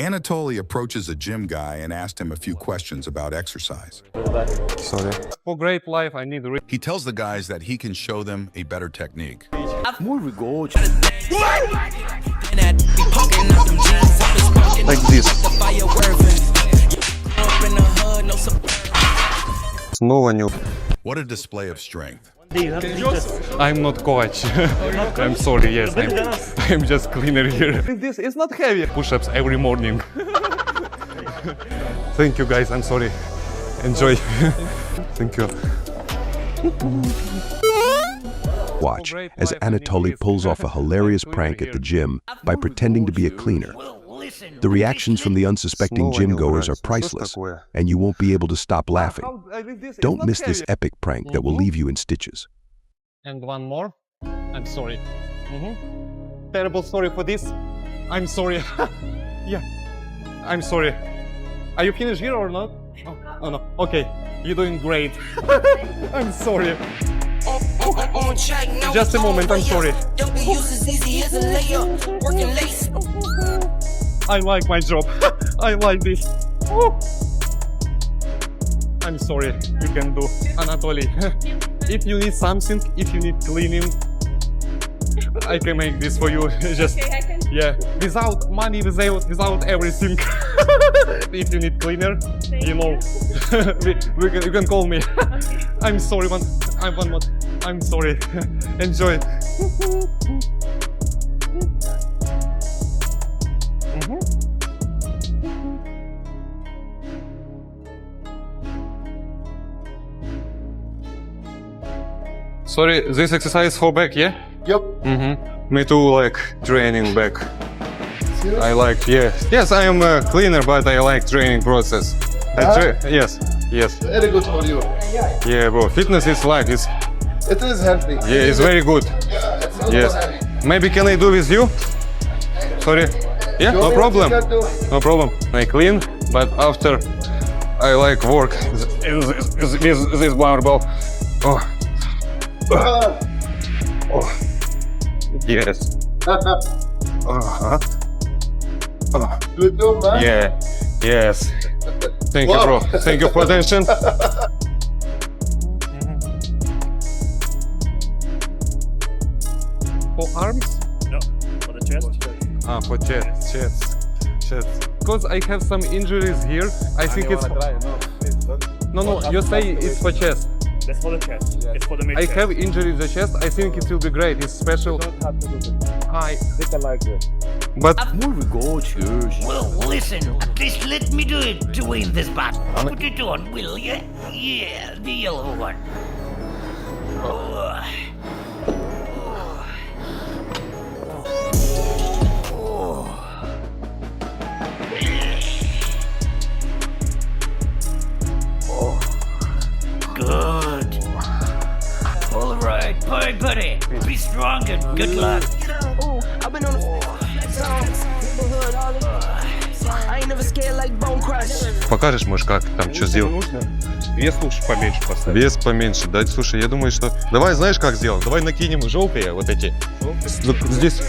Anatoly approaches a gym guy and asks him a few questions about exercise. Sorry. For great life, I need He tells the guys that he can show them a better technique. Like this. Снова не... What a display of strength. I'm not coach. I'm sorry, yes, I'm just cleaner here. This is not heavy. Push-ups every morning. Thank you guys, I'm sorry. Enjoy. Thank you. Watch as Anatoly pulls off a hilarious prank at the gym by pretending to be a cleaner. The reactions from the unsuspecting gym goers are priceless, and you won't be able to stop laughing. Don't miss this epic prank that will leave you in stitches. And one more. I'm sorry. Terrible sorry for this. I'm sorry. Yeah, I'm sorry. Are you finished here or not? Oh no. Okay, you're doing great. I'm sorry. Just a moment, I'm sorry. I like my job. I like this. I'm sorry. You can do, Anatoly. If you need something, if you need cleaning, I can make this for you. Just yeah, without money, without everything. If you need cleaner, you know, you can call me. I'm sorry, one more. I'm sorry. Enjoy. Sorry, this exercise for back, yeah? Yep. Me too, like training back. I like, yes, I am a cleaner, but I like training process. Yes. Very good for you. Yeah, bro. Fitness is life. It is healthy. Yeah, it's very good. Yeah, it's not Yes. so heavy. Maybe can I do with you? Sorry. Yeah, no problem. You can do. No problem. I clean, but after I like work with this barbell. Oh. Yes. Good job, man. Yeah. Yes. Thank you, bro. Thank you for attention. For arms? No, for the chest. For chest. Because I have some injuries here. I think it's. No. You say it's for chest. That's for the chest. It's for the mid I chest. have injury in the chest. I think it will be great. It's special. Don't have to do this. Hi. They can like it. But Well, listen, at least let me do it to win this battle. Put it on, will ya? Yeah, the yellow one. Oh. Good. All right, buddy. Be strong and good luck. I've been on the neighborhood all the I ain't never scared like Bone Crush. покажешь, может, как там что сделать? Нужно вес лучше поменьше поставить. Вес поменьше. Да, слушай, я думаю, что... Давай, знаешь, как сделаем? Давай накинем желтые вот эти. Вот здесь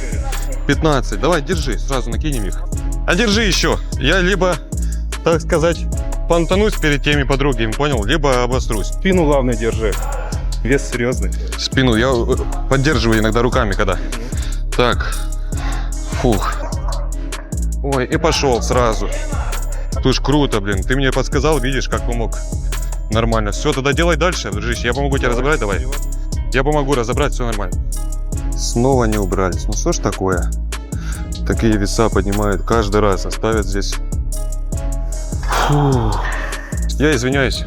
15. Давай, держи, сразу накинем их. А держи еще. Я либо, так сказать, понтанусь перед теми подругами, понял? Либо обострусь. Спину главное держи. Вес серьезный. Спину я поддерживаю иногда руками, когда. Так. Фух. Ой, и пошел сразу. Слушай, круто, блин. Ты мне подсказал, видишь, как помог. Нормально. Все, тогда делай дальше, дружище. Я помогу тебе разобрать, давай. Я помогу разобрать, все нормально. Снова не убрались. Ну что ж такое? Такие веса поднимают каждый раз, оставят здесь. Фух. Я извиняюсь.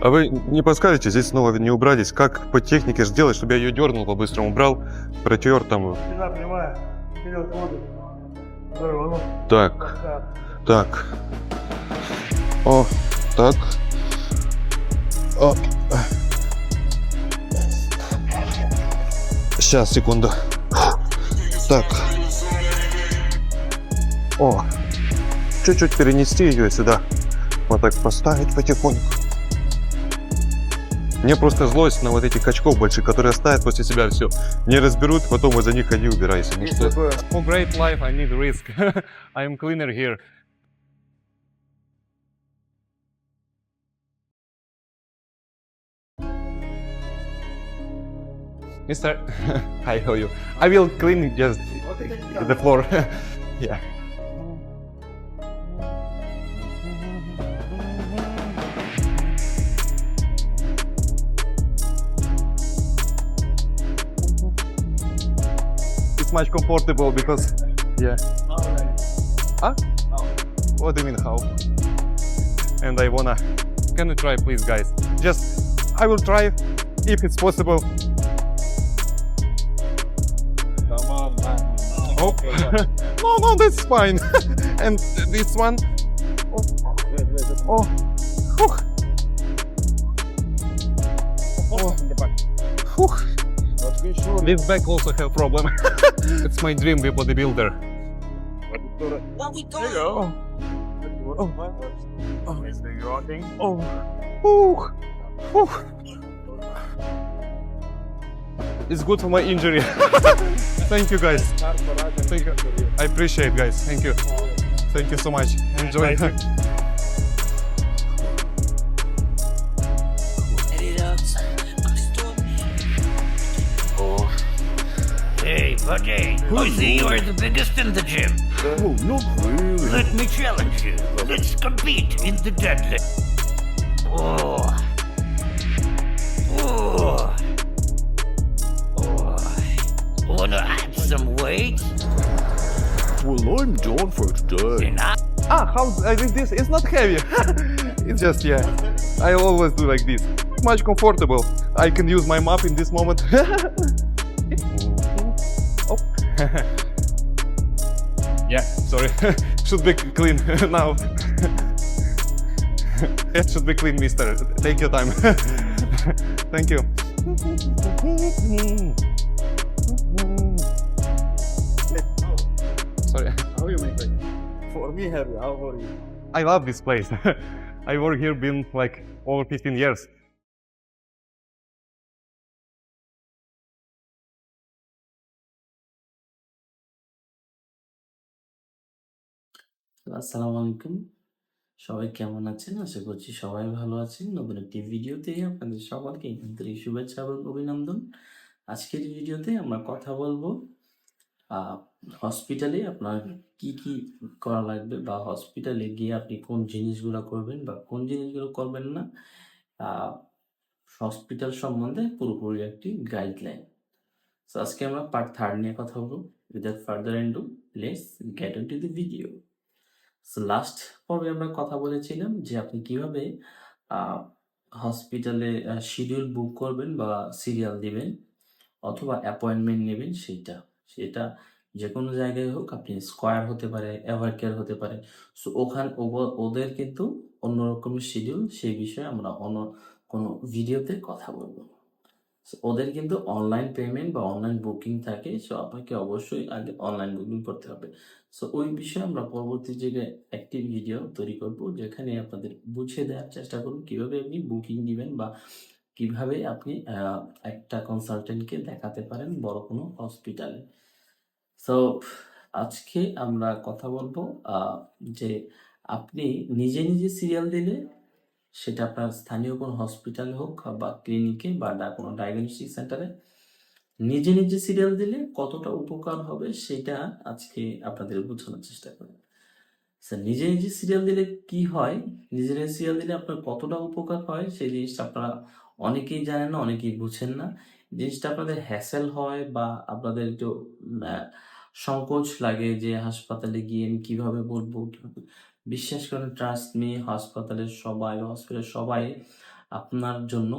А вы не подскажете, здесь снова не убрались, как по технике сделать, чтобы я ее дернул, по-быстрому убрал, протер там. Так. О, так. О. Сейчас, секунду. Так. О. Чуть-чуть перенести ее сюда. Вот так поставить потихоньку. Мне просто злость на вот этих качков больших, которые оставят после себя все. Не разберут, потом из-за них ходи убирайся. Ну, что... For great life I need risk. I am cleaner here. Mister, hi, how are you? I will clean just the floor. Yeah. It's much comfortable because, yeah. Huh? What do you mean how? And I wanna. Can you try, please, guys? Just, I will try if it's possible. Come on, man. Oh, no, that's fine. And this one, oh, whew. Whew. This back also have problem. It's my dream be bodybuilder. What we There you doing? go. Is the rotting? Oh, whew. Whew. It's good for my injury. Thank you, guys. Thank you. I appreciate, guys. Thank you. Thank you so much. Enjoy. Edit up. Hey, buddy. I see you are the biggest in the gym. Oh, not really. Let me challenge you. Let's compete in the deadlift. Oh. Oh. Oh. Wanna add some weight? Well, I'm done for today. And I How I think this? It's not heavy. It's just, yeah. I always do like this. Much comfortable. I can use my map in this moment. Oh. Yeah, sorry. Should be clean now. It should be clean, mister. Take your time. Thank you. Sorry. How you make it? For me, heavy. How about you? I love this place. I work here been like over 15 years. আসসালামু আলাইকুম। সবাই কেমন আছেন? আশা করছি সবাই ভালো আছেন। নতুন একটি ভিডিওতে আপনাদের সবাইকে আন্তরিক শুভেচ্ছা এবং অভিনন্দন। আজকের ভিডিওতে আমরা কথা বলবো হসপিটালে আপনার কি কি করা লাগবে বা হসপিটালে গিয়ে আপনি কোন জিনিসগুলো করবেন বা কোন জিনিসগুলো করবেন না। হসপিটাল সম্বন্ধে পুরোপুরি একটি গাইডলাইন। সো আজকে আমরা পার্ট 3 নিয়ে কথা বলবো। Without further Andy let's get into the video. So last পর্বে আমরা কথা বলেছিলাম যে আপনি কিভাবে হসপিটালে শিডিউল বুক করবেন বা সিরিয়াল দিবেন অথবা অ্যাপয়েন্টমেন্ট নেবেন সেটা যে কোনো জায়গায় হোক, আপনি স্কয়ার হতে পারে, এভার কেয়ার হতে পারে। সো ওদের কিন্তু অন্যরকমের শিডিউল, সেই বিষয়ে আমরা অন্য কোনো ভিডিওতে কথা বলবো। সো ওদের কিন্তু অনলাইন পেমেন্ট বা অনলাইন বুকিং থাকে। সো আপনাকে অবশ্যই আগে অনলাইন বুকিং করতে হবে। সো ওই বিষয়ে আমরা পরবর্তী জায়গায় একটি ভিডিও তৈরি করব, যেখানে আপনাদের বুঝিয়ে দেওয়ার চেষ্টা করব কিভাবে আপনি বুকিং দিবেন বা কিভাবে আপনি একটা কনসালটেন্টকে দেখাতে পারেন বড় কোনো হসপিটালে। সো আজকে আমরা কথা বলবো যে আপনি নিজে নিজে সিরিয়াল দিলে, সেটা আপনার স্থানীয় কোনো হসপিটাল হোক বা ক্লিনিকে বা কোনো ডায়াগনস্টিক সেন্টারে, নিজে নিজে সিরিয়াল দিলে কতটা উপকার হবে সেটা আজকে আপনাদের বোঝানোর চেষ্টা করি। স্যার, নিজে নিজে সিরিয়াল দিলে কি হয়, নিজে নিজে সিরিয়াল দিলে আপনার কতটা উপকার হয় সেই জিনিসটা আপনারা অনেকেই জানেন না, অনেকেই বুঝেন না। জিনিসটা আপনাদের হ্যাসেল হয় বা আপনাদের একটু সংকোচ লাগে যে হাসপাতালে গিয়ে আমি কিভাবে বলবো। বিশ্বাস করেন, ট্রাস্ট মি, হসপিটালের সবাই আপনার জন্য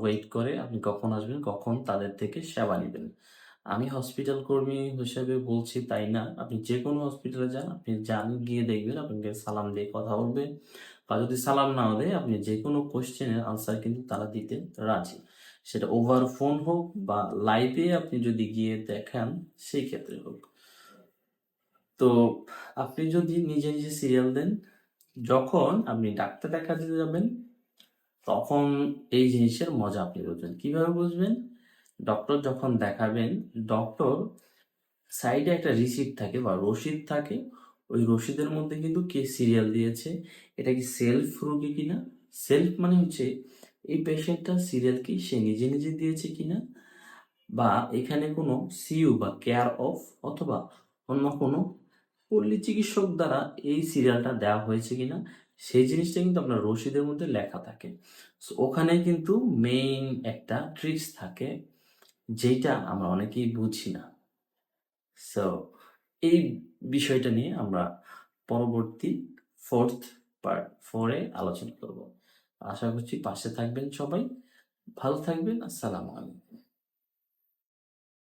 ওয়েট করে আপনি কখন আসবেন, কখন তাদের থেকে সেবা নেবেন। আমি হসপিটাল কর্মী হিসেবে বলছি তাই না, আপনি যে কোনো হসপিটালে যান, আপনি গিয়ে দেখবেন আপনাকে সালাম দিয়ে কথা বলবে, বা যদি সালাম নাও দেয় আপনি যে কোনো কোশ্চেনের আনসার কিন্তু তারা দিতে রাজি, সেটা ওভার ফোন হোক বা লাইভে আপনি যদি গিয়ে দেখান সেই ক্ষেত্রে হোক। তো আপনি যদি নিজে নিজে সিরিয়াল দেন, যখন আপনি ডাক্তার দেখাতে যাবেন তখন এই জিনিসের মজা আপনি বুঝবেন। কিভাবে বুঝবেন? ডক্টর যখন দেখাবেন, ডক্টর সাইডে একটা রিসিপ্ট থাকে বা রসিদ থাকে, ওই রসিদের মধ্যে কিন্তু কে সিরিয়াল দিয়েছে, এটা কি সেলফ রোগী কিনা। সেলফ মানে হচ্ছে এই পেশেন্টটা সিরিয়াল কি সে নিজে নিজে দিয়েছে কিনা, বা এখানে কোনো সিইউ বা কেয়ার অফ অথবা অন্য কোনো পল্লী চিকিৎসক দ্বারা এই সিরিয়ালটা দেওয়া হয়েছে কিনা সেই জিনিসটা কিন্তু আপনার রসিদের মধ্যে লেখা থাকে। সো ওখানে কিন্তু মেইন একটা ট্রিক্স থাকে যেটা আমরা অনেকেই বুঝি না। সো এই বিষয়টা নিয়ে আমরা পরবর্তী পার্ট 4-এ আলোচনা করব। আশা করছি পাশে থাকবেন সবাই। ভালো থাকবেন। আসসালামু আলাইকুম।